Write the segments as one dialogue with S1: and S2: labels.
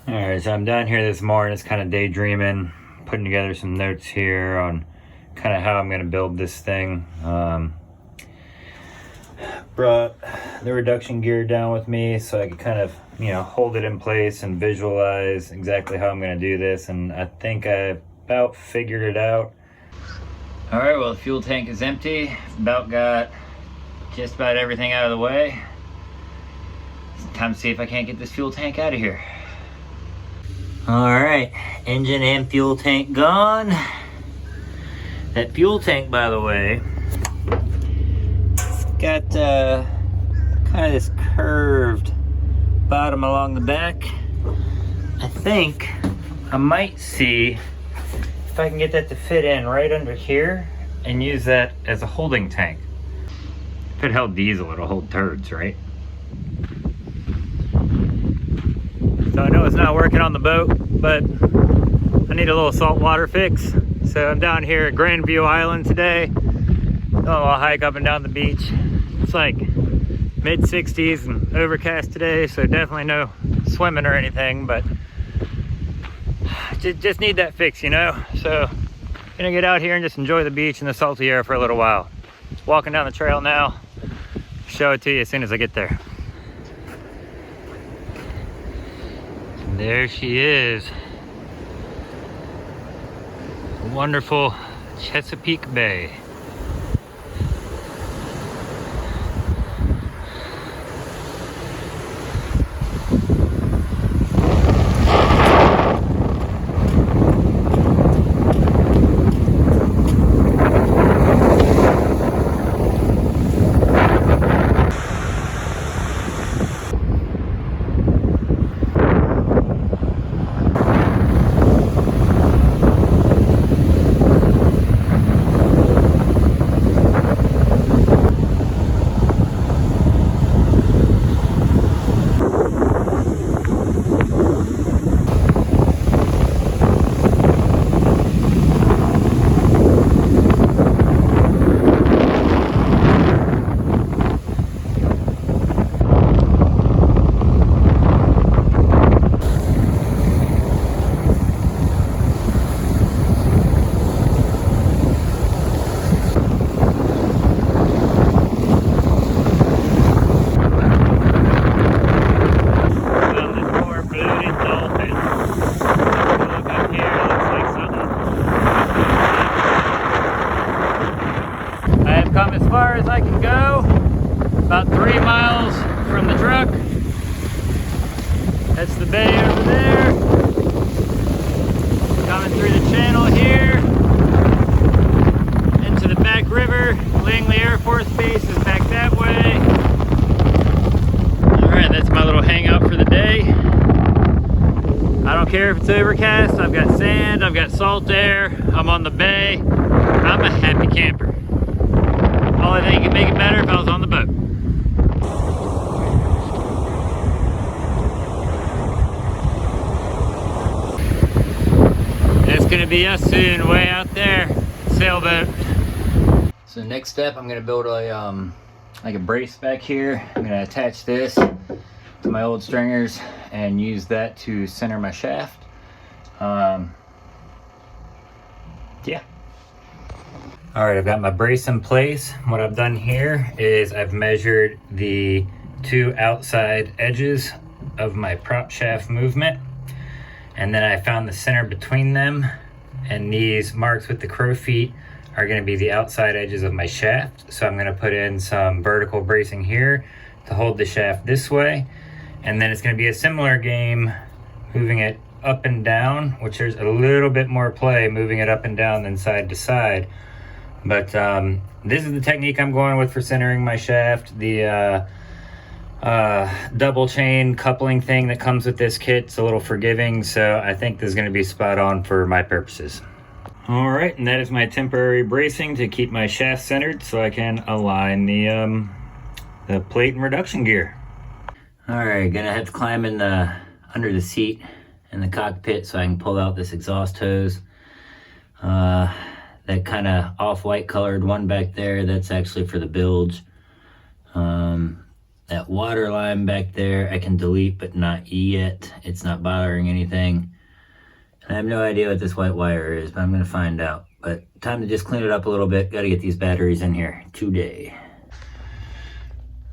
S1: Alright, so I'm down here this morning, just kind of daydreaming, putting together some notes here on kind of how I'm going to build this thing. Brought the reduction gear down with me so I could kind of, hold it in place and visualize exactly how I'm going to do this, and I think I about figured it out. Alright, well, the fuel tank is empty. About got just about everything out of the way. It's time to see if I can't get this fuel tank out of here. Alright, engine and fuel tank gone. That fuel tank, by the way, got kind of this curved bottom along the back. I think I might see if I can get that to fit in right under here and use that as a holding tank. If it held diesel, it'll hold turds, right? So I know it's not working on the boat, but I need a little saltwater fix. So I'm down here at Grandview Island today. Doing a little hike up and down the beach. It's like mid 60s and overcast today, so definitely no swimming or anything, but just need that fix, So gonna get out here and just enjoy the beach and the salty air for a little while. Walking down the trail now. Show it to you as soon as I get there. There she is. Wonderful Chesapeake Bay. Come as far as I can go, about 3 miles from the truck. That's the bay over there. Coming through the channel here into the back river. Langley Air Force Base is back that way. Alright, that's my little hangout for the day. I don't care if it's overcast, I've got sand, I've got salt air, I'm on the bay. I'm a happy camper. Only thing could make it better if I was on the boat. That's gonna be us soon, way out there, sailboat. So next step, I'm gonna build a like a brace back here. I'm gonna attach this to my old stringers and use that to center my shaft. Yeah. All right, I've got my brace in place. What I've done here is I've measured the 2 outside edges of my prop shaft movement, and then I found the center between them, and these marks with the crow feet are going to be the outside edges of my shaft. So I'm going to put in some vertical bracing here to hold the shaft this way, and then it's going to be a similar game moving it up and down, which there's a little bit more play moving it up and down than side to side. But this is the technique I'm going with for centering my shaft. The double chain coupling thing that comes with this kit's a little forgiving, so I think this is going to be spot on for my purposes. All right, and that is my temporary bracing to keep my shaft centered so I can align the plate and reduction gear. All right, gonna have to climb in under the seat in the cockpit so I can pull out this exhaust hose. That kind of off-white colored one back there, that's actually for the bilge. That water line back there I can delete, but not yet. It's not bothering anything. I have no idea what this white wire is, but I'm gonna find out. But time to just clean it up a little bit. Gotta get these batteries in here today.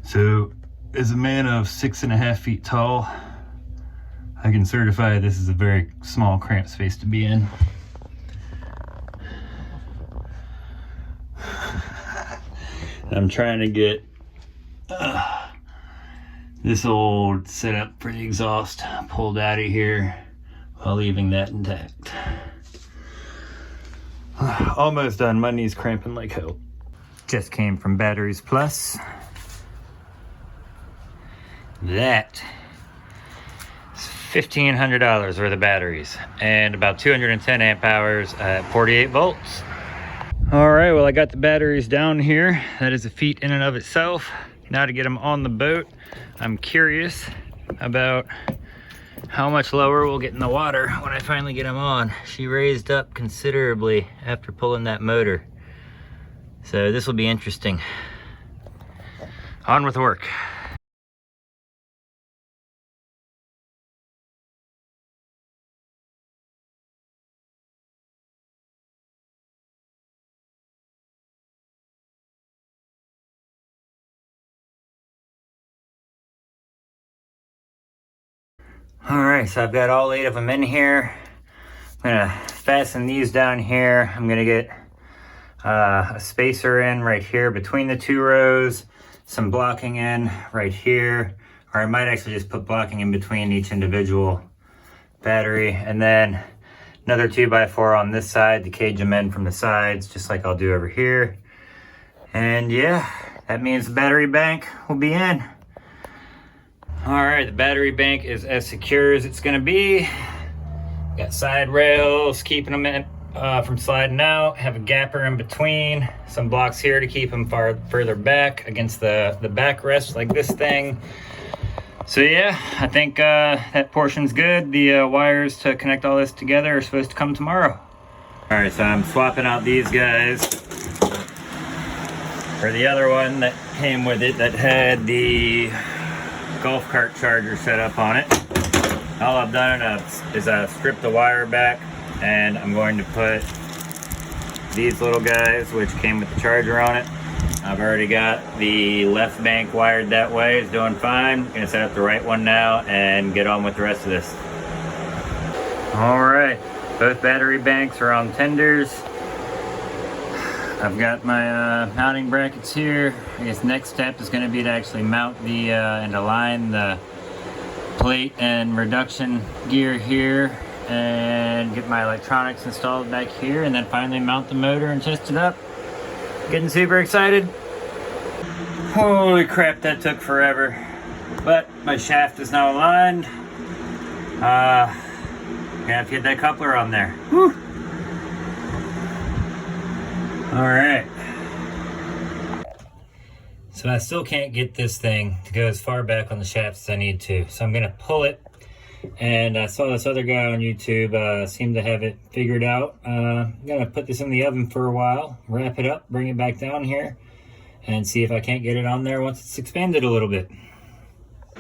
S1: So, as a man of 6.5 feet tall, I can certify this is a very small, cramped space to be in. I'm trying to get this old setup for the exhaust pulled out of here while leaving that intact. Almost done. My knee's cramping like hell. Just came from Batteries Plus. That is $1,500 worth of batteries and about 210 amp hours at 48 volts. All right, well, I got the batteries down here. That is a feat in and of itself. Now to get them on the boat, I'm curious about how much lower we'll get in the water when I finally get them on. She raised up considerably after pulling that motor. So this will be interesting. On with work. All right, so I've got all 8 of them in here. I'm gonna fasten these down here. I'm gonna get a spacer in right here between the 2 rows, some blocking in right here, or I might actually just put blocking in between each individual battery, and then another 2x4 on this side to cage them in from the sides, just like I'll do over here. And yeah, that means the battery bank will be in. All right, the battery bank is as secure as it's gonna be. Got side rails keeping them in, from sliding out. Have a gapper in between. Some blocks here to keep them further back against the backrest like this thing. So yeah, I think that portion's good. The wires to connect all this together are supposed to come tomorrow. All right, so I'm swapping out these guys for the other one that came with it that had the golf cart charger set up on it. All I've done is stripped the wire back, and I'm going to put these little guys, which came with the charger on it. I've already got the left bank wired that way. It's doing fine. I'm gonna set up the right one now and get on with the rest of this. All right, both battery banks are on tenders. I've got my mounting brackets here. I guess next step is going to be to actually mount the and align the plate and reduction gear here, and get my electronics installed back here, and then finally mount the motor and test it up. Getting super excited. Holy crap, that took forever. But my shaft is now aligned. Gonna have to get that coupler on there. Whew. All right, so I still can't get this thing to go as far back on the shaft as I need to, so I'm gonna pull it. And I saw this other guy on YouTube seem to have it figured out. I'm gonna put this in the oven for a while, wrap it up, bring it back down here, and see if I can't get it on there once it's expanded a little bit.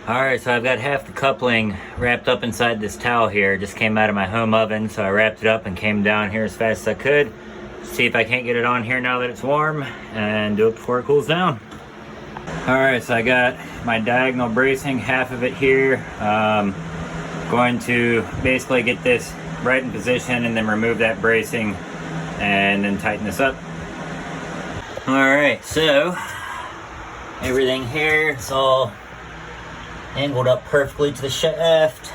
S1: All right, so I've got half the coupling wrapped up inside this towel here. It just came out of my home oven, so I wrapped it up and came down here as fast as I could. See if I can't get it on here now that it's warm, and do it before it cools down. All right, so I got my diagonal bracing, half of it here. Going to basically get this right in position and then remove that bracing and then tighten this up. All right, so everything here is all angled up perfectly to the shaft.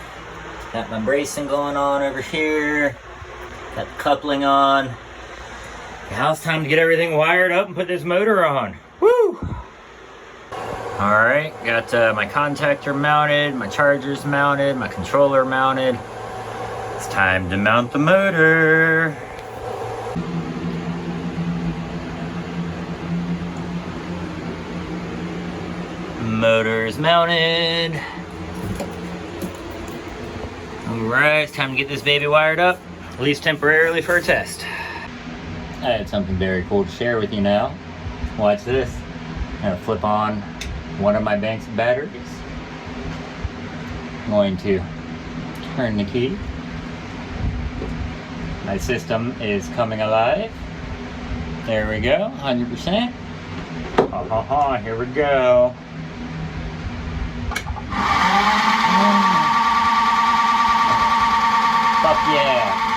S1: Got my bracing going on over here. Got the coupling on. Now it's time to get everything wired up and put this motor on. Woo! All right, got my contactor mounted, my chargers mounted, my controller mounted. It's time to mount the motor. Motor is mounted. All right, it's time to get this baby wired up, at least temporarily for a test. I had something very cool to share with you now. Watch this. I'm gonna flip on one of my bank's batteries. I'm going to turn the key. My system is coming alive. There we go, 100%. Here we go. Fuck yeah.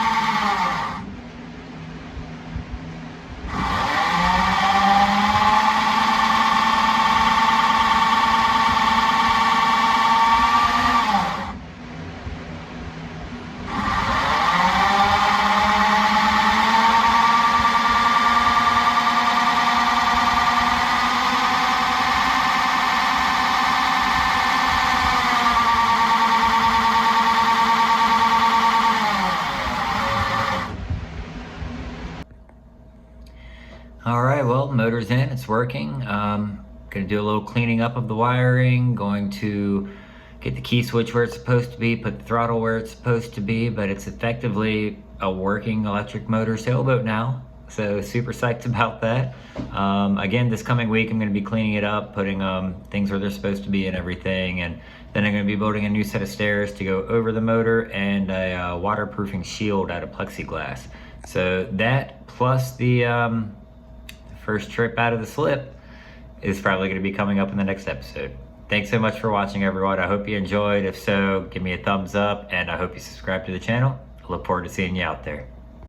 S1: All right, well, motor's in, it's working. Gonna do a little cleaning up of the wiring, going to get the key switch where it's supposed to be, put the throttle where it's supposed to be, but it's effectively a working electric motor sailboat now. So super psyched about that. Again, this coming week, I'm gonna be cleaning it up, putting things where they're supposed to be and everything. And then I'm gonna be building a new set of stairs to go over the motor and a waterproofing shield out of plexiglass. So that plus the first trip out of the slip is probably going to be coming up in the next episode. Thanks so much for watching, everyone. I hope you enjoyed. If so, give me a thumbs up, and I hope you subscribe to the channel. I look forward to seeing you out there.